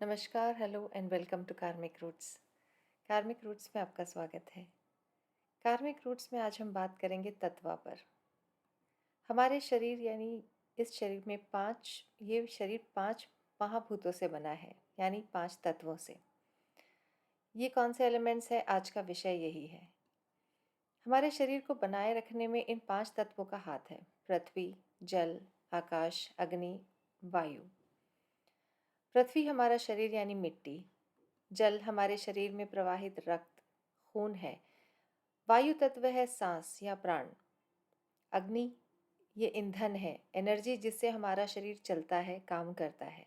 नमस्कार, hello and welcome to कार्मिक roots. कार्मिक रूट्स में आपका स्वागत है। कार्मिक रूट्स में आज हम बात करेंगे तत्वा पर। हमारे शरीर यानी इस शरीर में ये शरीर 5 महाभूतों से बना है, यानी 5 तत्वों से। ये कौन से एलिमेंट्स हैं, आज का विषय यही है। हमारे शरीर को बनाए रखने में इन 5 तत्वों का हाथ है: पृथ्वी, जल, आकाश, अग्नि, वायु। पृथ्वी हमारा शरीर यानी मिट्टी। जल हमारे शरीर में प्रवाहित रक्त, खून है। वायु तत्व है सांस या प्राण। अग्नि ये ईंधन है, एनर्जी जिससे हमारा शरीर चलता है, काम करता है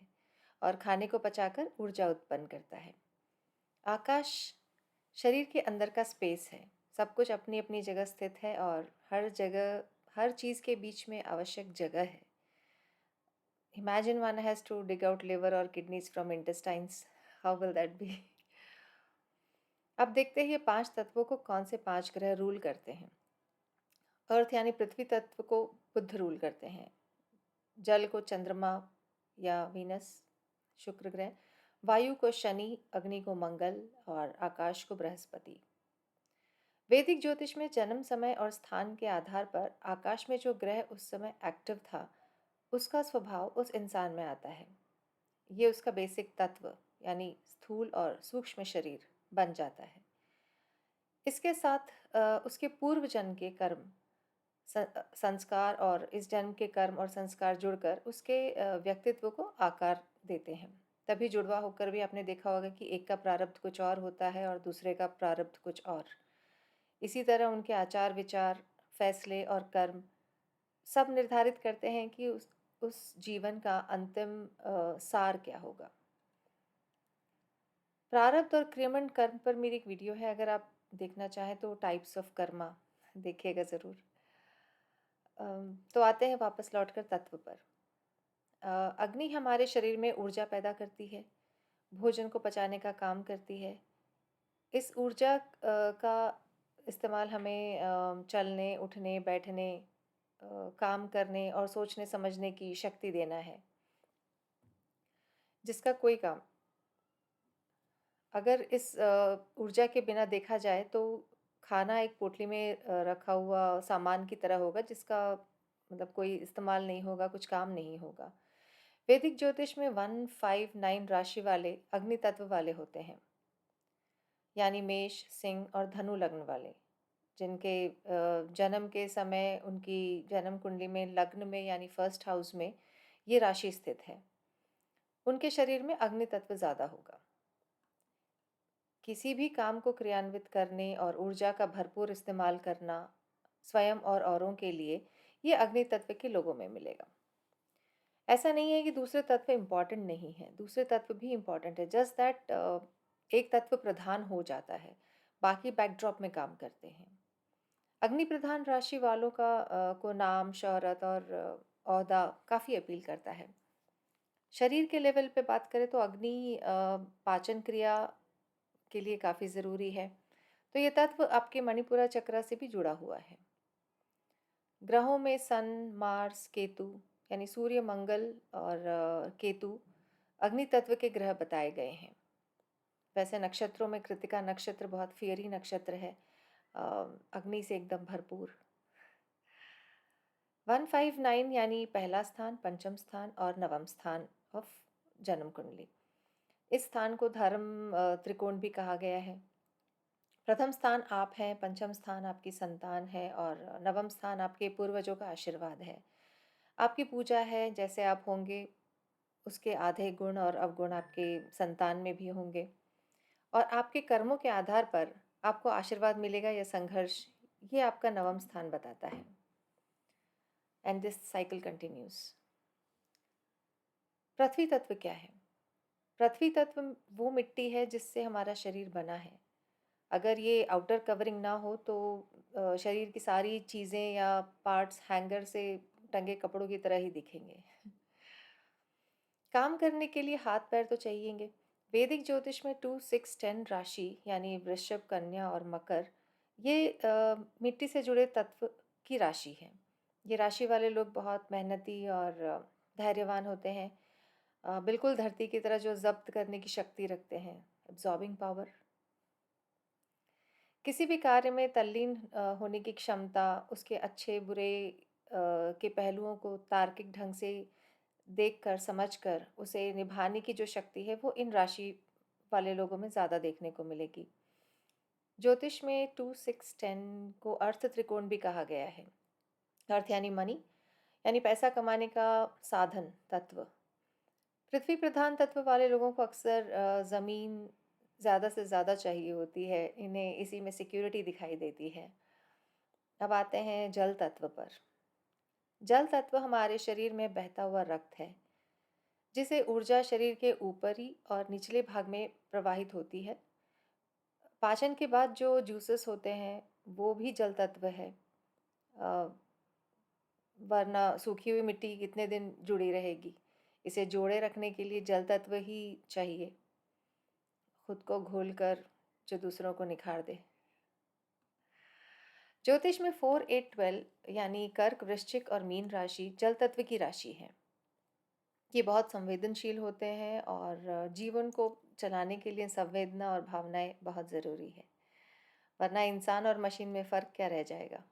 और खाने को पचाकर ऊर्जा उत्पन्न करता है। आकाश शरीर के अंदर का स्पेस है, सब कुछ अपनी अपनी जगह स्थित है और हर चीज़ के बीच में आवश्यक जगह है। Imagine one has to dig out liver or kidneys from intestines. How will that be? अब देखते हैं ये 5 तत्वों को कौन से 5 ग्रह रूल करते हैं। अर्थ यानी पृथ्वी तत्व को बुध रूल करते हैं। जल को चंद्रमा या वीनस, शुक्र ग्रह। वायु को शनि, अग्नि को मंगल और आकाश को बृहस्पति। वैदिक ज्योतिष में जन्म समय और स्थान के आधार पर आकाश में जो ग्रह उस समय एक्टिव था, उसका स्वभाव उस इंसान में आता है। ये उसका बेसिक तत्व यानी स्थूल और सूक्ष्म शरीर बन जाता है। इसके साथ उसके पूर्व जन्म के कर्म, संस्कार और इस जन्म के कर्म और संस्कार जुड़कर उसके व्यक्तित्व को आकार देते हैं। तभी जुड़वा होकर भी आपने देखा होगा कि एक का प्रारब्ध कुछ और होता है और दूसरे का प्रारब्ध कुछ और। इसी तरह उनके आचार विचार, फैसले और कर्म सब निर्धारित करते हैं कि उस जीवन का अंतिम सार क्या होगा। प्रारब्ध और क्रियमंड कर्म पर मेरी एक वीडियो है, अगर आप देखना चाहें तो टाइप्स ऑफ कर्मा देखिएगा ज़रूर। तो आते हैं वापस लौटकर तत्व पर। अग्नि हमारे शरीर में ऊर्जा पैदा करती है, भोजन को पचाने का काम करती है। इस ऊर्जा का इस्तेमाल हमें चलने, उठने, बैठने, काम करने और सोचने समझने की शक्ति देना है। जिसका कोई काम अगर इस ऊर्जा के बिना देखा जाए तो खाना एक पोटली में रखा हुआ सामान की तरह होगा, जिसका मतलब कोई इस्तेमाल नहीं होगा, कुछ काम नहीं होगा। वैदिक ज्योतिष में 159 राशि वाले अग्नि तत्व वाले होते हैं, यानी मेष, सिंह और धनु लग्न वाले, जिनके जन्म के समय उनकी जन्म कुंडली में लग्न में यानी फर्स्ट हाउस में ये राशि स्थित है, उनके शरीर में अग्नि तत्व ज़्यादा होगा। किसी भी काम को क्रियान्वित करने और ऊर्जा का भरपूर इस्तेमाल करना स्वयं और औरों के लिए ये अग्नि तत्व के लोगों में मिलेगा। ऐसा नहीं है कि दूसरे तत्व इम्पॉर्टेंट नहीं है, दूसरे तत्व भी इम्पॉर्टेंट है, जस्ट दैट एक तत्व प्रधान हो जाता है, बाकी बैकड्रॉप में काम करते हैं। अग्नि प्रधान राशि वालों को नाम, शोहरत और ओहदा काफ़ी अपील करता है। शरीर के लेवल पे बात करें तो अग्नि पाचन क्रिया के लिए काफ़ी ज़रूरी है। तो ये तत्व आपके मणिपुरा चक्र से भी जुड़ा हुआ है। ग्रहों में सन, मार्स, केतु यानी सूर्य, मंगल और केतु अग्नि तत्व के ग्रह बताए गए हैं। वैसे नक्षत्रों में कृतिका नक्षत्र बहुत फियरी नक्षत्र है, अग्नि से एकदम भरपूर। 159 यानी पहला स्थान, पंचम स्थान और नवम स्थान ऑफ जन्म कुंडली। इस स्थान को धर्म त्रिकोण भी कहा गया है। प्रथम स्थान आप हैं, पंचम स्थान आपकी संतान है और नवम स्थान आपके पूर्वजों का आशीर्वाद है। आपकी पूजा है, जैसे आप होंगे उसके आधे गुण और अवगुण आपके संतान में भी होंगे और आपके कर्मों के आधार पर आपको आशीर्वाद मिलेगा या संघर्ष, ये आपका नवम स्थान बताता है। And this cycle continues. पृथ्वी तत्व क्या है? पृथ्वी तत्व वो मिट्टी है जिससे हमारा शरीर बना है। अगर ये आउटर कवरिंग ना हो तो शरीर की सारी चीज़ें या पार्ट्स हैंगर से टंगे कपड़ों की तरह ही दिखेंगे। काम करने के लिए हाथ पैर तो चाहिएंगे। वैदिक ज्योतिष में 2, 6, 10 राशि यानी वृषभ, कन्या और मकर ये मिट्टी से जुड़े तत्व की राशि है। ये राशि वाले लोग बहुत मेहनती और धैर्यवान होते हैं। बिल्कुल धरती की तरह जो ज़ब्त करने की शक्ति रखते हैं, एब्ज़ॉर्बिंग पावर। किसी भी कार्य में तल्लीन होने की क्षमता, उसके अच्छे-बुरे के पहलुओं को तार्किक ढंग से देखकर, समझकर उसे निभाने की जो शक्ति है, वो इन राशि वाले लोगों में ज़्यादा देखने को मिलेगी। ज्योतिष में 2, 6, 10 को अर्थ त्रिकोण भी कहा गया है। अर्थ यानी मनी, यानी पैसा कमाने का साधन, तत्व। पृथ्वी प्रधान तत्व वाले लोगों को अक्सर ज़मीन ज़्यादा से ज़्यादा चाहिए होती है, इन्हें इसी में सिक्योरिटी दिखाई देती है। अब आते हैं जल तत्व पर। जल तत्व हमारे शरीर में बहता हुआ रक्त है, जिसे ऊर्जा शरीर के ऊपरी और निचले भाग में प्रवाहित होती है। पाचन के बाद जो जूसेस होते हैं, वो भी जल तत्व है। अ, वरना सूखी हुई मिट्टी कितने दिन जुड़ी रहेगी। इसे जोड़े रखने के लिए जल तत्व ही चाहिए, खुद को घोल कर जो दूसरों को निखार दे। ज्योतिष में 4, 8, 12 यानी कर्क, वृश्चिक और मीन राशि जल तत्व की राशि है। ये बहुत संवेदनशील होते हैं और जीवन को चलाने के लिए संवेदना और भावनाएं बहुत ज़रूरी है, वरना इंसान और मशीन में फ़र्क क्या रह जाएगा।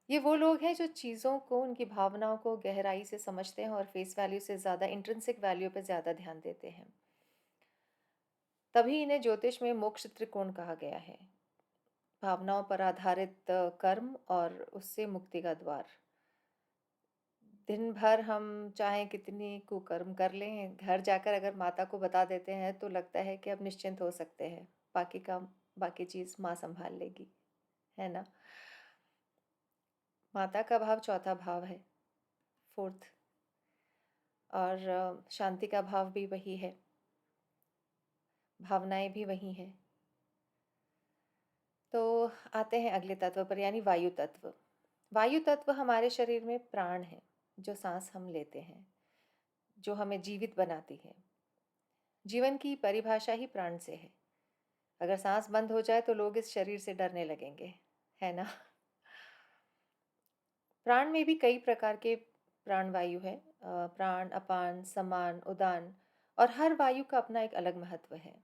ये वो लोग हैं जो चीज़ों को, उनकी भावनाओं को गहराई से समझते हैं और फेस वैल्यू से ज़्यादा इंट्रिंसिक वैल्यू पर ज़्यादा ध्यान देते हैं। तभी इन्हें ज्योतिष में मोक्ष त्रिकोण कहा गया है। भावनाओं पर आधारित कर्म और उससे मुक्ति का द्वार। दिन भर हम चाहे कितनी कुकर्म कर लें, घर जाकर अगर माता को बता देते हैं तो लगता है कि अब निश्चिंत हो सकते हैं, बाकी काम, बाकी चीज़ माँ संभाल लेगी, है ना। माता का भाव चौथा भाव है, फोर्थ। और शांति का भाव भी वही है, भावनाएं भी वही हैं। तो आते हैं अगले तत्व पर, यानी वायु तत्व। वायु तत्व हमारे शरीर में प्राण है, जो सांस हम लेते हैं, जो हमें जीवित बनाती है। जीवन की परिभाषा ही प्राण से है। अगर सांस बंद हो जाए तो लोग इस शरीर से डरने लगेंगे, है ना। प्राण में भी कई प्रकार के प्राण वायु है। प्राण, अपान, समान, उदान, और हर वायु का अपना एक अलग महत्व है।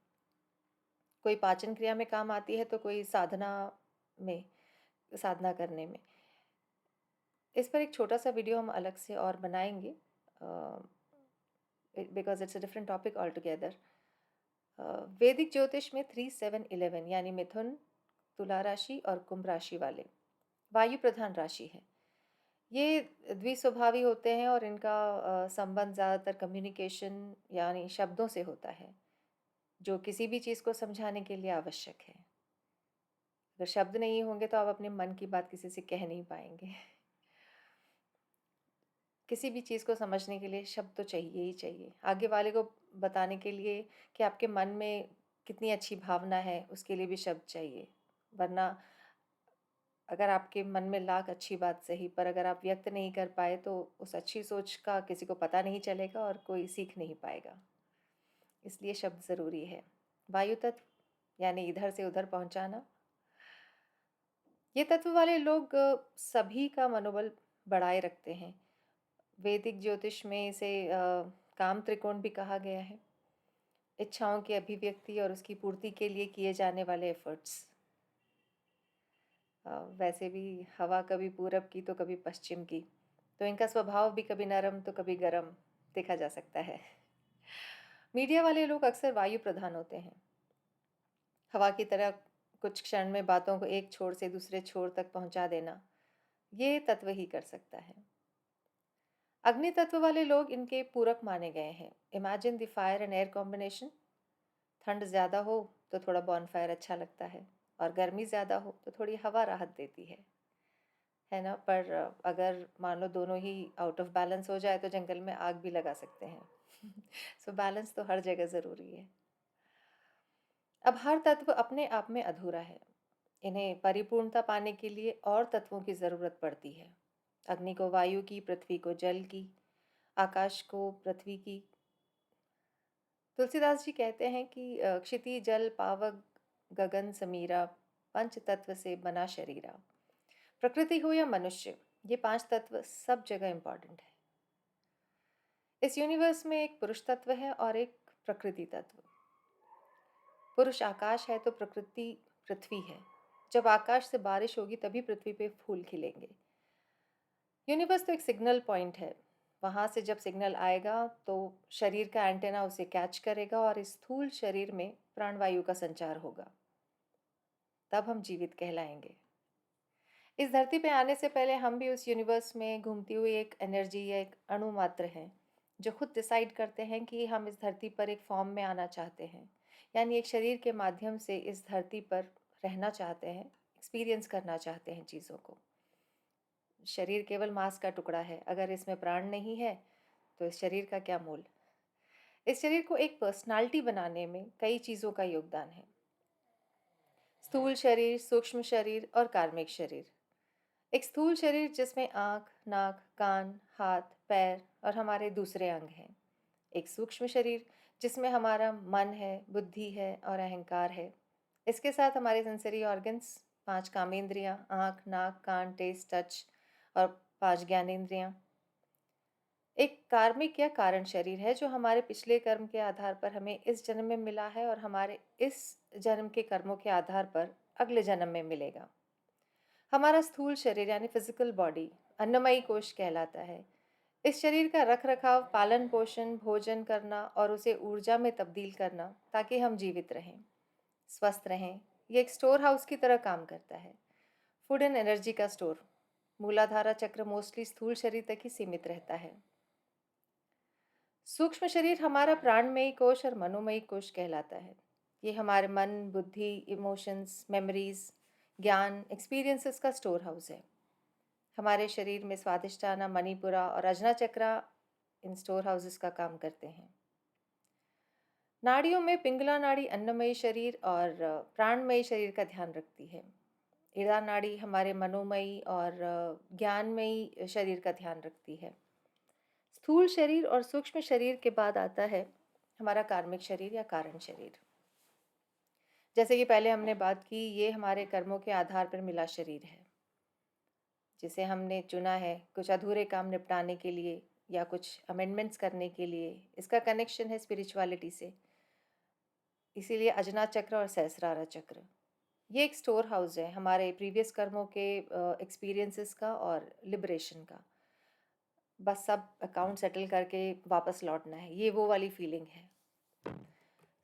कोई पाचन क्रिया में काम आती है तो कोई में साधना करने में। इस पर एक छोटा सा वीडियो हम अलग से और बनाएंगे, because it's a different topic all together. वैदिक ज्योतिष में 3, 7, 11 यानी मिथुन, तुला राशि और कुंभ राशि वाले वायु प्रधान राशि है। ये द्विस्वभावी होते हैं और इनका संबंध ज़्यादातर कम्युनिकेशन यानी शब्दों से होता है, जो किसी भी चीज़ को समझाने के लिए आवश्यक है। अगर शब्द नहीं होंगे तो आप अपने मन की बात किसी से कह नहीं पाएंगे। किसी भी चीज़ को समझने के लिए शब्द तो चाहिए ही चाहिए। आगे वाले को बताने के लिए कि आपके मन में कितनी अच्छी भावना है, उसके लिए भी शब्द चाहिए। वरना अगर आपके मन में लाख अच्छी बात सही, पर अगर आप व्यक्त नहीं कर पाए तो उस अच्छी सोच का किसी को पता नहीं चलेगा और कोई सीख नहीं पाएगा। इसलिए शब्द ज़रूरी है। वायु तत्व यानी इधर से उधर पहुंचाना। ये तत्व वाले लोग सभी का मनोबल बढ़ाए रखते हैं। वैदिक ज्योतिष में इसे काम त्रिकोण भी कहा गया है। इच्छाओं की अभिव्यक्ति और उसकी पूर्ति के लिए किए जाने वाले एफर्ट्स। वैसे भी हवा कभी पूरब की तो कभी पश्चिम की, तो इनका स्वभाव भी कभी नरम तो कभी गरम देखा जा सकता है। मीडिया वाले लोग अक्सर वायु प्रधान होते हैं। हवा की तरह कुछ क्षण में बातों को एक छोर से दूसरे छोर तक पहुंचा देना, ये तत्व ही कर सकता है। अग्नि तत्व वाले लोग इनके पूरक माने गए हैं। Imagine the fire and air combination. ठंड ज़्यादा हो तो थोड़ा बॉनफायर अच्छा लगता है, और गर्मी ज़्यादा हो तो थोड़ी हवा राहत देती है ना। पर अगर मान लो दोनों ही आउट ऑफ बैलेंस हो जाए तो जंगल में आग भी लगा सकते हैं। सो बैलेंस तो हर जगह ज़रूरी है। अब हर तत्व अपने आप में अधूरा है। इन्हें परिपूर्णता पाने के लिए और तत्वों की ज़रूरत पड़ती है। अग्नि को वायु की, पृथ्वी को जल की, आकाश को पृथ्वी की। तुलसीदास जी कहते हैं कि क्षिति, जल, पावक, गगन समीरा, पंच तत्व से बना शरीरा। प्रकृति हो या मनुष्य, ये 5 तत्व सब जगह इम्पॉर्टेंट है। इस यूनिवर्स में एक पुरुष तत्व है और एक प्रकृति तत्व। पुरुष आकाश है तो प्रकृति पृथ्वी है। जब आकाश से बारिश होगी तभी पृथ्वी पे फूल खिलेंगे। यूनिवर्स तो एक सिग्नल पॉइंट है। वहाँ से जब सिग्नल आएगा तो शरीर का एंटेना उसे कैच करेगा और इस स्थूल शरीर में प्राणवायु का संचार होगा। तब हम जीवित कहलाएंगे। इस धरती पे आने से पहले हम भी उस यूनिवर्स में घूमती हुई एक एनर्जी या एक अणु मात्र हैं, जो खुद डिसाइड करते हैं कि हम इस धरती पर एक फॉर्म में आना चाहते हैं, यानी एक शरीर के माध्यम से इस धरती पर रहना चाहते हैं, एक्सपीरियंस करना चाहते हैं चीज़ों को। शरीर केवल मांस का टुकड़ा है, अगर इसमें प्राण नहीं है तो इस शरीर का क्या मोल। इस शरीर को एक पर्सनालिटी बनाने में कई चीज़ों का योगदान है। स्थूल शरीर, सूक्ष्म शरीर और कार्मिक शरीर। एक स्थूल शरीर जिसमें आँख, नाक, कान, हाथ, पैर और हमारे दूसरे अंग हैं। एक सूक्ष्म शरीर जिसमें हमारा मन है, बुद्धि है और अहंकार है। इसके साथ हमारे सेंसरी ऑर्गन्स, 5 कामेंद्रियाँ, आँख, नाक, कान, टेस्ट, टच और 5 ज्ञानेंद्रियाँ। एक कार्मिक या कारण शरीर है जो हमारे पिछले कर्म के आधार पर हमें इस जन्म में मिला है और हमारे इस जन्म के कर्मों के आधार पर अगले जन्म में मिलेगा। हमारा स्थूल शरीर यानी फिजिकल बॉडी अन्नमयी कोश कहलाता है। इस शरीर का रख रखाव, पालन पोषण, भोजन करना और उसे ऊर्जा में तब्दील करना ताकि हम जीवित रहें, स्वस्थ रहें। ये एक स्टोर हाउस की तरह काम करता है। फूड एंड एनर्जी का स्टोर। मूलाधारा चक्र मोस्टली स्थूल शरीर तक ही सीमित रहता है। सूक्ष्म शरीर हमारा प्राणमयी कोश और मनोमयी कोश कहलाता है। ये हमारे मन, बुद्धि, इमोशंस, मेमोरीज, ज्ञान, एक्सपीरियंसेस का स्टोर हाउस है। हमारे शरीर में स्वादिष्टाना, मणिपुरा और अजना चक्रा इन स्टोर हाउसेस का काम करते हैं। नाड़ियों में पिंगला नाड़ी अन्नमयी शरीर और प्राणमयी शरीर का ध्यान रखती है। ईड़ा नाड़ी हमारे मनोमयी और ज्ञानमयी शरीर का ध्यान रखती है। स्थूल शरीर और सूक्ष्म शरीर के बाद आता है हमारा कार्मिक शरीर या कारण शरीर। जैसे कि पहले हमने बात की, ये हमारे कर्मों के आधार पर मिला शरीर है जिसे हमने चुना है कुछ अधूरे काम निपटाने के लिए या कुछ अमेंडमेंट्स करने के लिए। इसका कनेक्शन है स्पिरिचुअलिटी से, इसीलिए अजना चक्र और सहस्रारा चक्र। ये एक स्टोर हाउस है हमारे प्रीवियस कर्मों के एक्सपीरियंसेस का और लिबरेशन का। बस सब अकाउंट सेटल करके वापस लौटना है, ये वो वाली फीलिंग है।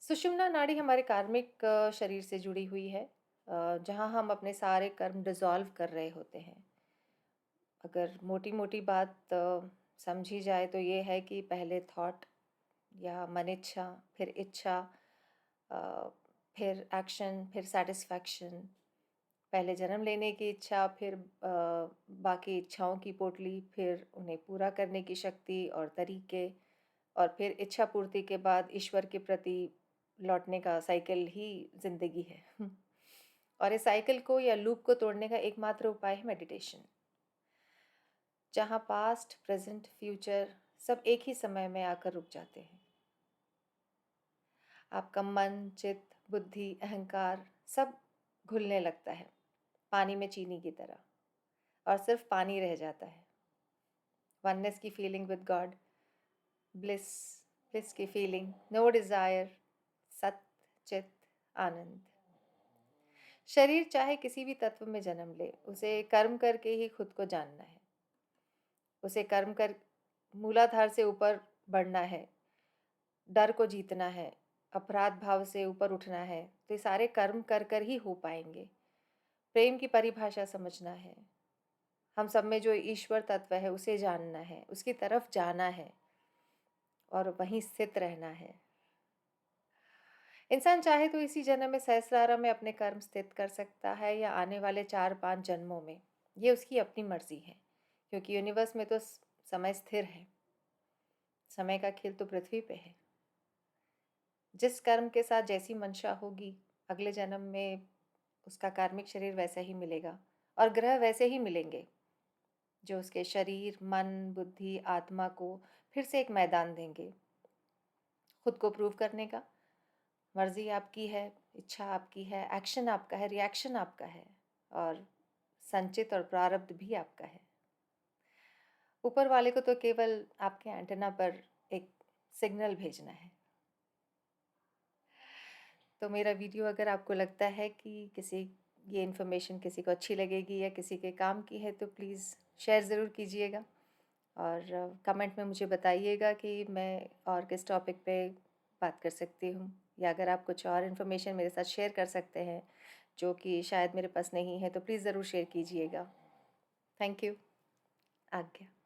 सुषुम्ना नाड़ी हमारे कार्मिक शरीर से जुड़ी हुई है, जहाँ हम अपने सारे कर्म डिसॉल्व कर रहे होते हैं। अगर मोटी मोटी बात समझी जाए तो ये है कि पहले थॉट या मन इच्छा, फिर इच्छा, फिर एक्शन, फिर सेटिस्फैक्शन। पहले जन्म लेने की इच्छा, फिर बाकी इच्छाओं की पोटली, फिर उन्हें पूरा करने की शक्ति और तरीके, और फिर इच्छा पूर्ति के बाद ईश्वर के प्रति लौटने का साइकिल ही जिंदगी है। और इस साइकिल को या लूप को तोड़ने का एकमात्र उपाय है मेडिटेशन, जहाँ पास्ट, प्रेजेंट, फ्यूचर सब एक ही समय में आकर रुक जाते हैं। आपका मन, चित्त, बुद्धि, अहंकार सब घुलने लगता है पानी में चीनी की तरह, और सिर्फ पानी रह जाता है। वननेस की feeling with God, bliss, bliss की फीलिंग, नो डिजायर, सत, चित, आनंद। शरीर चाहे किसी भी तत्व में जन्म ले, उसे कर्म करके ही खुद को जानना है। उसे कर्म कर मूलाधार से ऊपर बढ़ना है, डर को जीतना है, अपराध भाव से ऊपर उठना है, तो ये सारे कर्म कर कर ही हो पाएंगे। प्रेम की परिभाषा समझना है, हम सब में जो ईश्वर तत्व है उसे जानना है, उसकी तरफ जाना है और वहीं स्थित रहना है। इंसान चाहे तो इसी जन्म में सहस्रारा में अपने कर्म स्थित कर सकता है या आने वाले 4-5 जन्मों में, ये उसकी अपनी मर्जी है, क्योंकि यूनिवर्स में तो समय स्थिर है। समय का खेल तो पृथ्वी पे है। जिस कर्म के साथ जैसी मंशा होगी, अगले जन्म में उसका कार्मिक शरीर वैसा ही मिलेगा और ग्रह वैसे ही मिलेंगे जो उसके शरीर, मन, बुद्धि, आत्मा को फिर से एक मैदान देंगे खुद को प्रूव करने का। मर्जी आपकी है, इच्छा आपकी है, एक्शन आपका है, रिएक्शन आपका है, और संचित और प्रारब्ध भी आपका है। ऊपर वाले को तो केवल आपके एंटेना पर सिग्नल भेजना है। तो मेरा वीडियो अगर आपको लगता है कि ये इन्फॉर्मेशन किसी को अच्छी लगेगी या किसी के काम की है तो प्लीज़ शेयर ज़रूर कीजिएगा और कमेंट में मुझे बताइएगा कि मैं और किस टॉपिक पे बात कर सकती हूँ, या अगर आप कुछ और इन्फॉर्मेशन मेरे साथ शेयर कर सकते हैं जो कि शायद मेरे पास नहीं है तो प्लीज़ ज़रूर शेयर कीजिएगा। Thank you. आज्ञा।